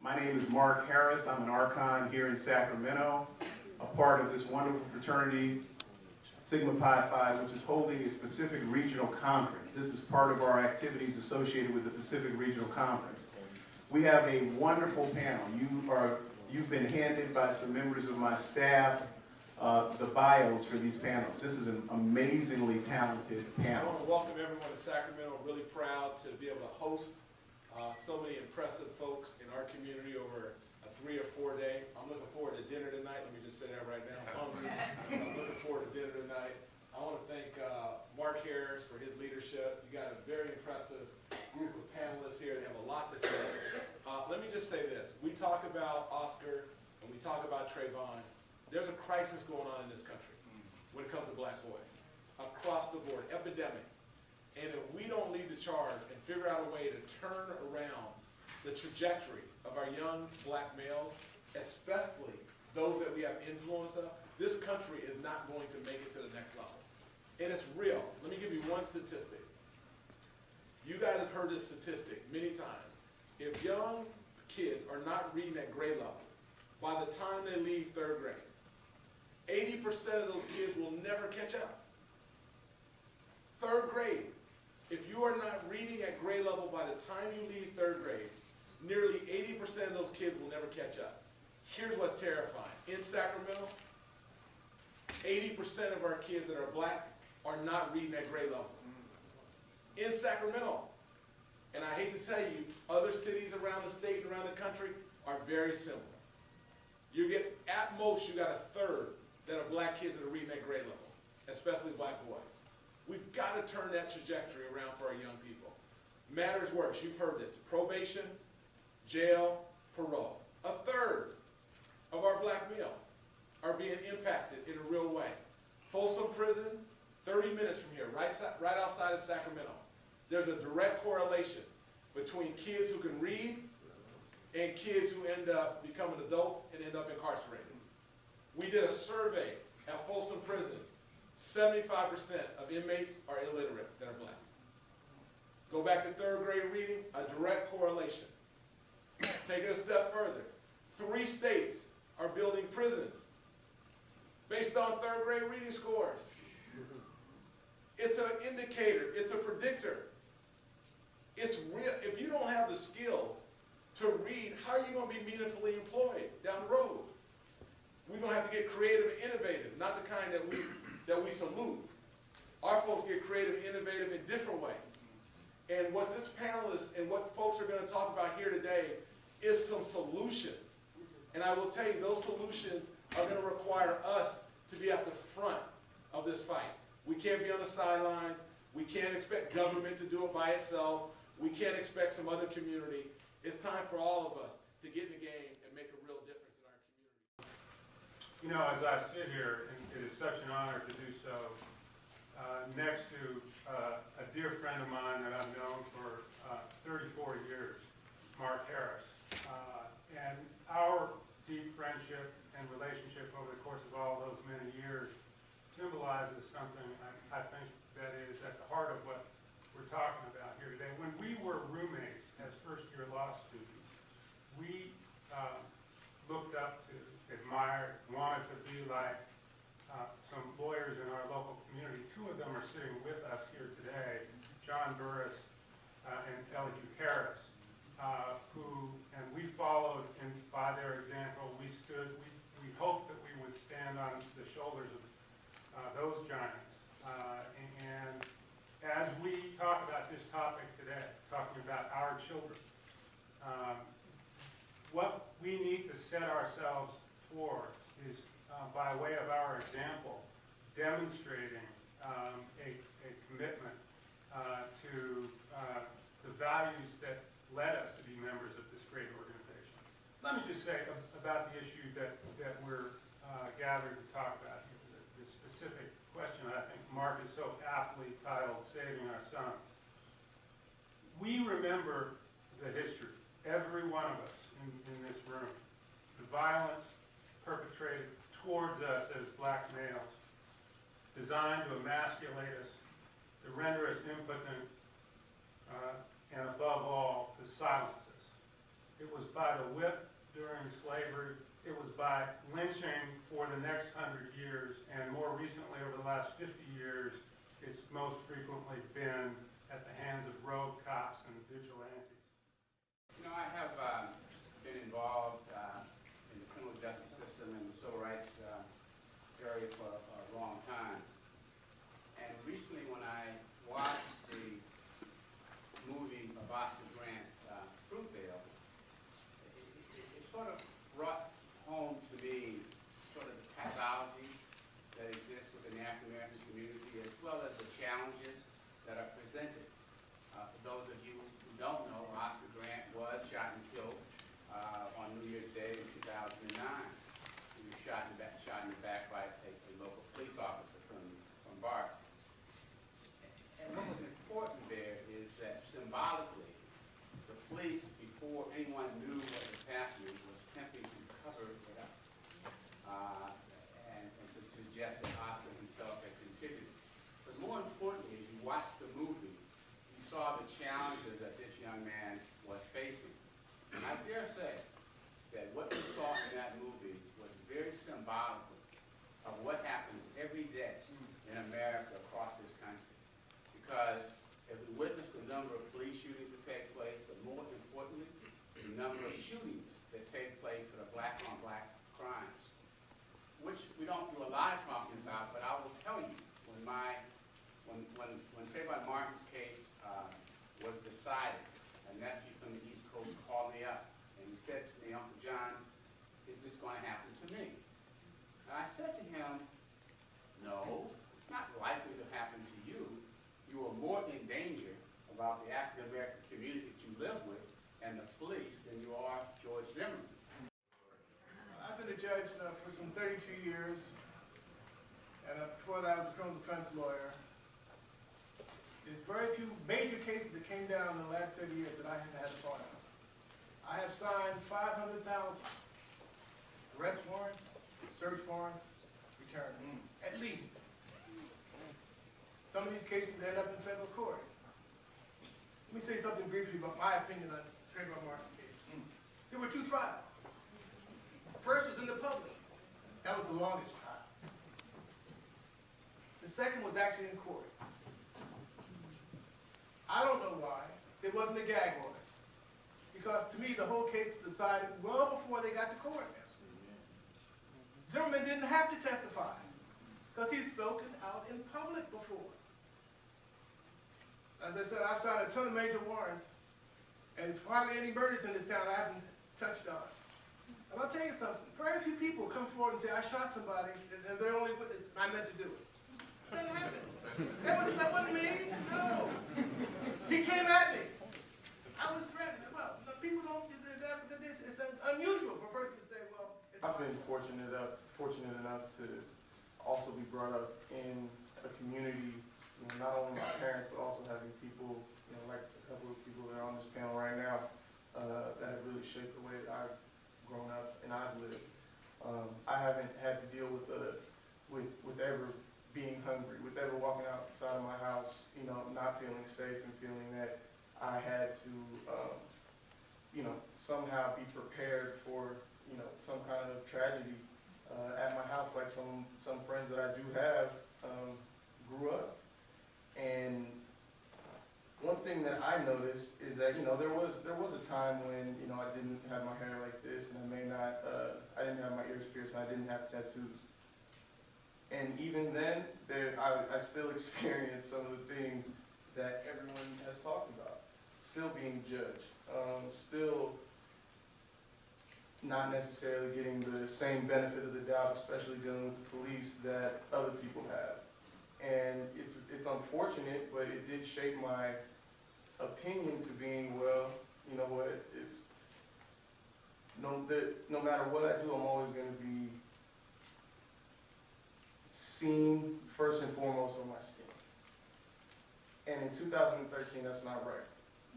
My name is Mark Harris. I'm an Archon here in Sacramento, a part of this wonderful fraternity, Sigma Pi Phi, which is holding its Pacific Regional Conference. This is part of our activities associated with the Pacific Regional Conference. We have a wonderful panel. You've been handed by some members of my staff the bios for these panels. This is an amazingly talented panel. I want to welcome everyone to Sacramento. I'm really proud to be able to host so many impressive folks in our community over a 3 or 4 day. I'm looking forward to dinner tonight. Let me just say that right now. I'm hungry. I'm looking forward to dinner tonight. I want to thank Mark Harris for his leadership. You got a very impressive group of panelists here. They have a lot to say. Let me just say this. We talk about Oscar and we talk about Trayvon. There's a crisis going on in this country when it comes to black boys. Across the board, epidemic. And if we don't lead the charge and figure out a way to turn around the trajectory of our young black males, especially those that we have influence of, this country is not going to make it to the next level. And it's real. Let me give you one statistic. You guys have heard this statistic many times. If young kids are not reading at grade level, by the time they leave 3rd grade, 80% of those kids will never catch up. 3rd grade. If you are not reading at grade level by the time you leave 3rd grade, nearly 80% of those kids will never catch up. Here's what's terrifying. In Sacramento, 80% of our kids that are black are not reading at grade level. In Sacramento. And I hate to tell you, other cities around the state and around the country are very similar. You get, at most, you got a third that are black kids that are reading at grade level, especially black boys. We've got to turn that trajectory around for our young people. Matters worse. You've heard this. Probation, jail, parole. A third of our black males are being impacted in a real way. Folsom Prison, 30 minutes from here, right outside of Sacramento. There's a direct correlation between kids who can read and kids who end up becoming adults and end up incarcerated. We did a survey at Folsom Prison. 75% of inmates are illiterate that are black. Go back to 3rd grade reading, a direct correlation. Take it a step further. 3 states are building prisons based on 3rd grade reading scores. It's an indicator. It's a predictor. It's real. If you don't have the skills to read, how are you going to be meaningfully employed down the road? We're going to have to get creative and innovative, not the kind that we salute. Our folks get creative and innovative in different ways. And what this panel is, and what folks are going to talk about here today, is some solutions. And I will tell you, those solutions are going to require us to be at the front of this fight. We can't be on the sidelines. We can't expect government to do it by itself. We can't expect some other community. It's time for all of us to get in the game and make a real difference in our community. You know, as I sit here, and it is such an honor to do so, next to a dear friend of mine that I've known for 34 years, Mark Harris. And our deep friendship and relationship over the course of all those many years symbolizes something I think that is at the heart of what we're talking about here today. When we were roommates as first-year law students, we looked up to, admired, wanted to be like some lawyers in our local community. 2 of them are sitting with us here today, John Burris and Elihu Harris, and we followed by their example. We hoped that we would stand on the shoulders of those giants. And as we talk about this topic today, talking about our children, what we need to set ourselves towards is, by way of our example, demonstrating a commitment to the values that led us to be members of this great organization. Let me just say about the issue that we're gathered to talk about here, the specific question that I think Mark is so aptly titled, Saving Our Sons. We remember the history, every one of us in this room, the violence perpetrated towards us as black males, designed to emasculate us, to render us impotent, and above all, to silence us. It was by the whip most frequently been at the hands of rogue cops and vigilantes? You know, I have been involved in the criminal justice system and the civil rights area for a long time. And recently when I watched the movie of Oscar Grant, Fruitvale, it sort of brought home to me sort of the pathology that exists within the African American community, as well as the challenges that are presented. For those of you who don't know, Oscar Grant was shot and killed on New Year's Day in 2009. He was shot in the back by a local police officer from Bart. And what was important there is that symbolically, the police, before anyone knew what was happening, was attempting to cover it up and to suggest that Oscar himself had contributed. But more importantly, as you watch the movie, you saw the challenges that this young man was facing. And I dare say that what you saw in that movie was very symbolic of what happens every day in America across this country. Because if we witness the number of police shootings that take place, but more importantly, the number of shootings that take place that are black-on-black crimes, which we don't do a lot of talking about, but I will tell you, when Trayvon Martin's case was decided, a nephew from the East Coast called me up and he said to me, "Uncle John, is this going to happen to me?" And I said to him, "No, it's not likely to happen to you. You are more in danger about the African American community that you live with and the police than you are George Zimmerman." I've been a judge for some 32 years, and before that I was a criminal defense lawyer. There's very few major cases that came down in the last 30 years that I haven't had a part of. I have signed 500,000 arrest warrants, search warrants, returned, at least. Some of these cases end up in federal court. Let me say something briefly about my opinion on the Trayvon Martin case. There were two trials. The first was in the public. That was the longest trial. The second was actually in court. I don't know why there wasn't a gag order. Because to me, the whole case was decided well before they got to court. Zimmerman didn't have to testify because he's spoken out in public before. As I said, I've signed a ton of major warrants, and there's hardly any murders in this town I haven't touched on. And I'll tell you something, very few people come forward and say, "I shot somebody," and they're only witness, and I meant to do it. It doesn't happen. That wasn't me, no. He came at me. I was threatened. Well, people don't see that it's unusual for a person to say, "Well, it's I've been fortunate enough to also be brought up in a community, not only my parents, but also having people, like a couple of people that are on this panel right now, that have really shaped the way that I've grown up and I've lived. I haven't had to deal with ever being hungry, with ever walking outside of my house, not feeling safe and feeling that I had to, somehow be prepared for, some kind of tragedy at my house, like some friends that I do have grew up. And one thing that I noticed is that, there was a time when, I didn't have my hair like this, and I didn't have my ears pierced, and I didn't have tattoos. And even then, I still experienced some of the things that everyone has talked about. Still being judged, still not necessarily getting the same benefit of the doubt, especially dealing with the police, that other people have. And it's unfortunate, but it did shape my opinion to being, well, you know what, no matter what I do, I'm always going to be seen first and foremost on my skin. And in 2013, that's not right.